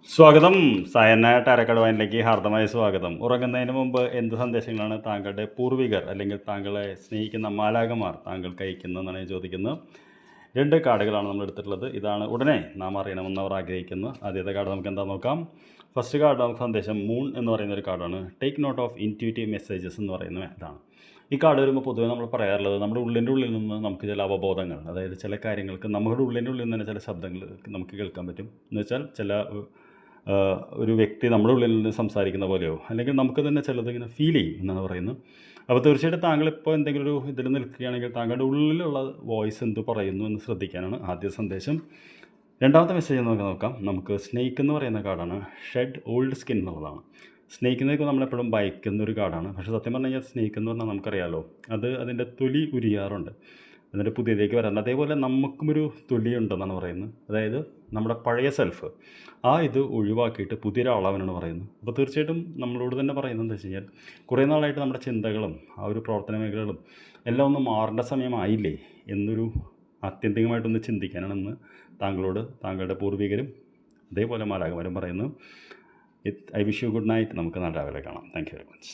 സ്വാഗതം. സായന്ന ടാരക്കട വൈനിലേക്ക് ഹാർദമായ സ്വാഗതം. ഉറങ്ങുന്നതിന് മുമ്പ് എന്ത് സന്ദേശങ്ങളാണ് താങ്കളുടെ പൂർവികർ അല്ലെങ്കിൽ താങ്കളെ സ്നേഹിക്കുന്ന മാലാഖമാർ താങ്കൾക്ക് അയക്കുന്നതെന്നാണ് ഞാൻ ചോദിക്കുന്നത്. 2 കാർഡുകളാണ് നമ്മൾ എടുത്തിട്ടുള്ളത്. ഇതാണ് ഉടനെ നാം അറിയണമെന്ന് അവർ ആഗ്രഹിക്കുന്നു. ആദ്യത്തെ കാർഡ് നമുക്ക് എന്താ നോക്കാം. ഫസ്റ്റ് കാർഡ് നമുക്ക് സന്ദേശം മൂൺ എന്ന് പറയുന്ന ഒരു കാർഡാണ്. Take note of intuitive messages എന്ന് പറയുന്ന ഇതാണ്. ഈ കാർഡ് വരുമ്പോൾ പൊതുവേ നമ്മൾ പറയാറുള്ളത് നമ്മുടെ ഉള്ളിൻ്റെ ഉള്ളിൽ നിന്ന് നമുക്ക് ചില അവബോധങ്ങൾ, അതായത് ചില കാര്യങ്ങൾക്ക് നമ്മുടെ ഉള്ളിൻ്റെ ഉള്ളിൽ നിന്ന് തന്നെ ചില ശബ്ദങ്ങൾ നമുക്ക് കേൾക്കാൻ പറ്റും. എന്ന് വെച്ചാൽ ചില ഒരു വ്യക്തി നമ്മുടെ ഉള്ളിൽ നിന്ന് സംസാരിക്കുന്ന പോലെയോ അല്ലെങ്കിൽ നമുക്ക് തന്നെ ചിലതിങ്ങനെ ഫീൽ ചെയ്യും എന്നാണ് പറയുന്നത്. അപ്പോൾ തീർച്ചയായിട്ടും താങ്കളിപ്പോൾ എന്തെങ്കിലും ഒരു ഇതിൽ നിൽക്കുകയാണെങ്കിൽ താങ്കളുടെ ഉള്ളിലുള്ള വോയിസ് എന്ത് പറയുന്നു എന്ന് ശ്രദ്ധിക്കാനാണ് ആദ്യ സന്ദേശം. രണ്ടാമത്തെ മെസ്സേജ് നമുക്ക് നോക്കാം. നമുക്ക് സ്നേക്ക് എന്ന് പറയുന്ന കാർഡാണ്. ഷെഡ് ഓൾഡ് സ്കിൻ എന്നുള്ളതാണ്. സ്നേക്ക് എന്നൊക്കെ നമ്മളെപ്പോഴും ഭയക്കുന്നൊരു കാർഡാണ്. പക്ഷേ സത്യം പറഞ്ഞു കഴിഞ്ഞാൽ സ്നേക്ക് എന്ന് പറഞ്ഞാൽ നമുക്കറിയാമല്ലോ, അത് അതിൻ്റെ തൊലി ഉരിയാറുണ്ട്, എന്നിട്ട് പുതിയതേക്ക് വരാറുണ്ട്. അതേപോലെ നമുക്കും ഒരു തൊലി ഉണ്ടെന്നാണ് പറയുന്നത്. അതായത് നമ്മുടെ പഴയ സെൽഫ് ഇത് ഒഴിവാക്കിയിട്ട് പുതിയൊരാളാവാനാണ് പറയുന്നത്. അപ്പോൾ തീർച്ചയായിട്ടും നമ്മളോട് തന്നെ പറയുന്നത് എന്താ വെച്ച് കഴിഞ്ഞാൽ, കുറേ നാളായിട്ട് നമ്മുടെ ചിന്തകളും ആ ഒരു പ്രവർത്തന മേഖലകളും എല്ലാം ഒന്ന് മാറേണ്ട സമയമായില്ലേ എന്നൊരു ആത്യന്തികമായിട്ടൊന്ന് ചിന്തിക്കാനാണെന്ന് താങ്കളോട് താങ്കളുടെ പൂർവികരും അതേപോലെ മാലാഖമാരും പറയുന്നു. I wish you good night. നമുക്ക് നാളെ രാവിലെ കാണാം. Thank you very much.